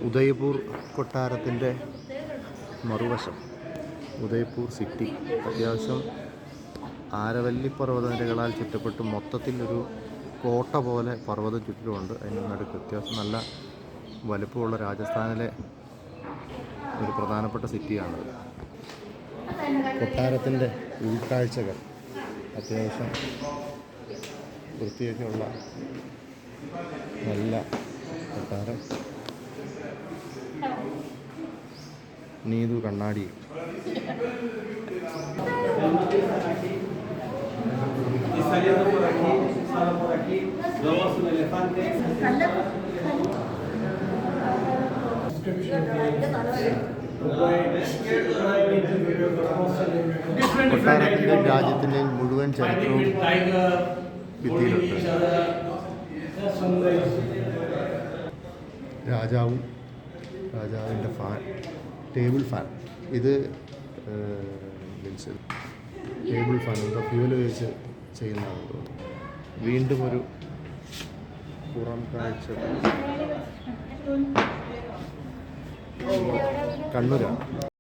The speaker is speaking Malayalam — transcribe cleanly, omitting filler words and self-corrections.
ഉദയ്പൂർ കൊട്ടാരത്തിൻ്റെ മറുവശം ഉദയ്പൂർ സിറ്റി. അത്യാവശ്യം ആരവല്ലി പർവ്വതനിരകളാൽ ചുറ്റപ്പെട്ട് മൊത്തത്തിൽ ഒരു കോട്ട പോലെ പർവ്വതം ചുറ്റിലുമുണ്ട്. അതിന് നടുക്ക് അത്യാവശ്യം നല്ല വലുപ്പമുള്ള രാജസ്ഥാനിലെ ഒരു പ്രധാനപ്പെട്ട സിറ്റിയാണത്. കൊട്ടാരത്തിൻ്റെ ഉൾക്കാഴ്ചകൾ അത്യാവശ്യം വൃത്തിയൊക്കെയുള്ള നല്ല കൊട്ടാരം. നീതു കണ്ണാടി. കൊട്ടാരത്തിൻ്റെയും രാജ്യത്തിൻ്റെയും മുഴുവൻ ചരിത്രവും ഭിത്തിയിലുണ്ട്. രാജാവിൻ്റെ ഫാൻ, ടേബിൾ ഫാൻ. ഇത് ടേബിൾ ഫാൻ എന്താ ഫ്യൂല് വെച്ച് ചെയ്യുന്നതാണ് തോന്നുന്നു. വീണ്ടും ഒരു പുറം കാഴ്ച. കണ്ണൂരാണ്.